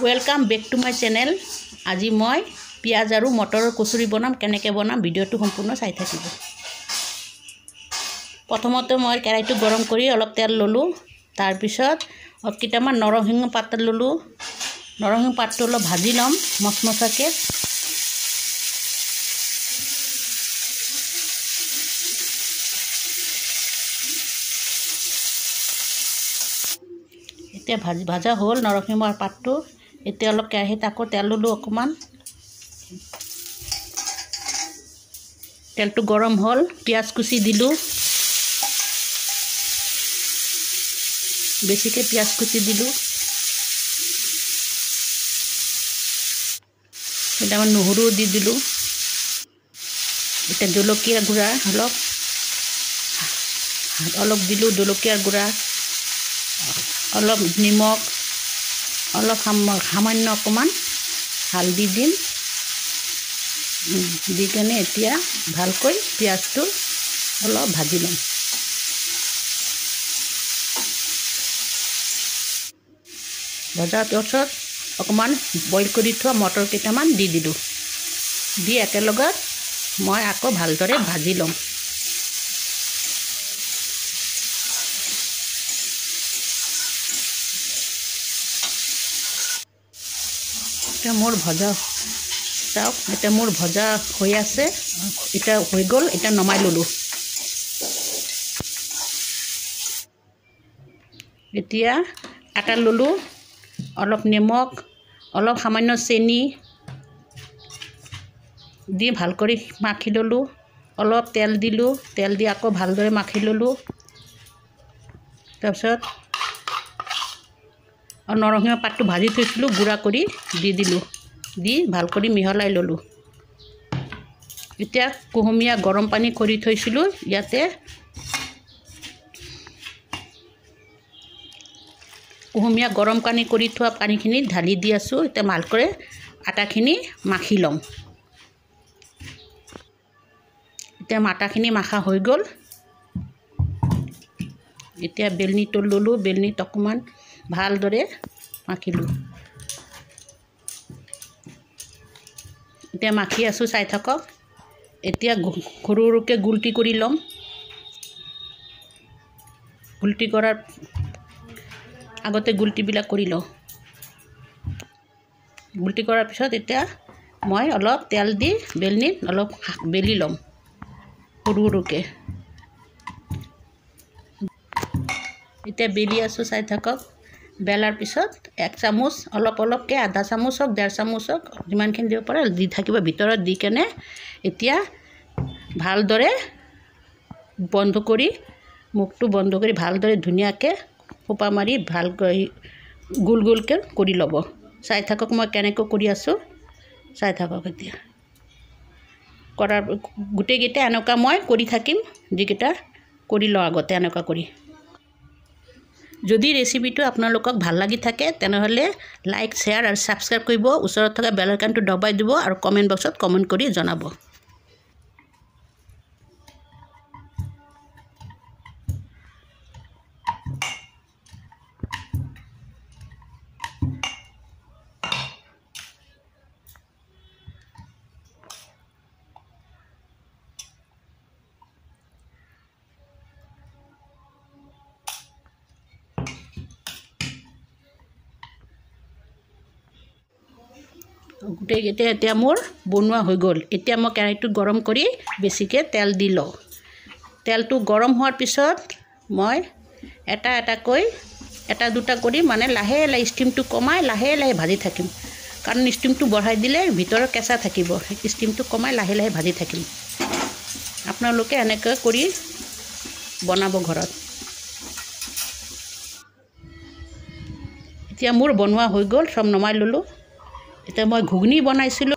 Welcome back to my channel. আজি মই পিয়াজ আৰু মটৰৰ কচুৰি বনাম। কেনেকৈ বনাম ভিডিঅ'টো সম্পূৰ্ণ চাই থাকিব। প্ৰথমতে মই কেৰাহীটো গৰম কৰি অলপ তেল ললোঁ। তাৰপিছত কেইটামান নৰসিংহ পাত ললোঁ। নৰসিংহ পাতটো অলপ ভাজি ল'ম মচমচাকৈ। এতিয়া ভাজা হ'ল নৰসিংহৰ পাতটো। এতিয়া অলপ কেৰাহীত আকৌ তেল ললোঁ অকণমান। তেলটো গৰম হ'ল, পিঁয়াজ কুচি দিলোঁ। বেছিকৈ পিঁয়াজ কুচি দিলোঁ। কেইটামান নহৰু দি দিলোঁ। এতিয়া জলকীয়া গুড়া অলপ দিলোঁ। জলকীয়াৰ গুড়া অলপ, নিমখ অলপ, সামান্য অকণমান হালধি দিম। দি কেনে এতিয়া ভালকৈ পিঁয়াজটো অলপ ভাজি ল'ম। ভজাৰ পিছত অকণমান বইল কৰি থোৱা মটৰ কেইটামান দি দিলোঁ। দি একেলগত মই আকৌ ভালদৰে ভাজি ল'ম। এতিয়া মোৰ ভজা চাওক, এতিয়া মোৰ ভজা হৈ আছে। এতিয়া হৈ গ'ল, এতিয়া নমাই ল'লোঁ। এতিয়া আটা ল'লোঁ, অলপ নিমখ, অলপ সামান্য চেনি দি ভাল কৰি মাখি ল'লোঁ। অলপ তেল দিলোঁ। তেল দি আকৌ ভালদৰে মাখি ল'লোঁ। তাৰপিছত নৰসিংহ পাতটো ভাজি থৈছিলোঁ, গুড়া কৰি দি দিলোঁ। দি ভাল কৰি মিহলাই ল'লোঁ। এতিয়া কুহুমীয়া গৰম পানী কৰি থৈছিলোঁ, ইয়াতে কুহুমীয়া গৰম পানী কৰি থোৱা পানীখিনি ঢালি দি আছোঁ। এতিয়া ভালকৈ আটাখিনি মাখি ল'ম। এতিয়া আটাখিনি মাখা হৈ গ'ল। এতিয়া বেলনীটো ল'লোঁ। বেলনীত অকণমান ভালদৰে মাখিলোঁ। এতিয়া মাখি আছোঁ, চাই থাকক। এতিয়া সৰু সৰুকৈ গুলটি কৰি ল'ম। গুলটি কৰাৰ আগতে গুলটিবিলাক কৰি লওঁ। গুলটি কৰাৰ পিছত এতিয়া মই অলপ তেল দি বেলনীত অলপ বেলি ল'ম সৰু সৰুকৈ। এতিয়া বেলি আছোঁ, চাই থাকক। বেলাৰ পিছত এক চামুচ অলপ অলপকৈ, আধা চামুচ হওক, 1.5 চামুচ হওক, যিমানখিনি দিব পাৰে দি থাকিব ভিতৰত। দি কেনে এতিয়া ভালদৰে বন্ধ কৰি, মুখটো বন্ধ কৰি ভালদৰে ধুনীয়াকৈ সোপা মাৰি ভালকৈ গোল গোলকৈ কৰি ল'ব। চাই থাকক মই কেনেকৈ কৰি আছোঁ, চাই থাকক। এতিয়া কৰাৰ গোটেইকেইটা এনেকুৱা মই কৰি থাকিম। যিকেইটা কৰি লওঁ আগতে এনেকুৱা কৰি। যদি ৰেচিপিটো আপোনালোকক ভাল লাগি থাকে তেনেহ'লে লাইক, শ্বেয়াৰ আৰু ছাবস্ক্ৰাইব কৰিব। ওচৰত থকা বেল আইকনটো দবাই দিব আৰু কমেণ্ট বক্সত কমেণ্ট কৰি জনাব। গোটেইকেইটা এতিয়া মোৰ বনোৱা হৈ গ'ল। এতিয়া মই কেৰাহীটো গৰম কৰি বেছিকৈ তেল দি লওঁ। তেলটো গৰম হোৱাৰ পিছত মই এটা এটাকৈ, এটা দুটা কৰি মানে লাহে লাহে ষ্টিমটো কমাই লাহে লাহে ভাজি থাকিম। কাৰণ ষ্টিমটো বঢ়াই দিলে ভিতৰত কেঁচা থাকিব। ষ্টিমটো কমাই লাহে লাহে ভাজি থাকিম। আপোনালোকে এনেকৈ কৰি বনাব ঘৰত। এতিয়া মোৰ বনোৱা হৈ গ'ল, চব নমাই ল'লোঁ। এতিয়া মই ঘুগনি বনাইছিলোঁ।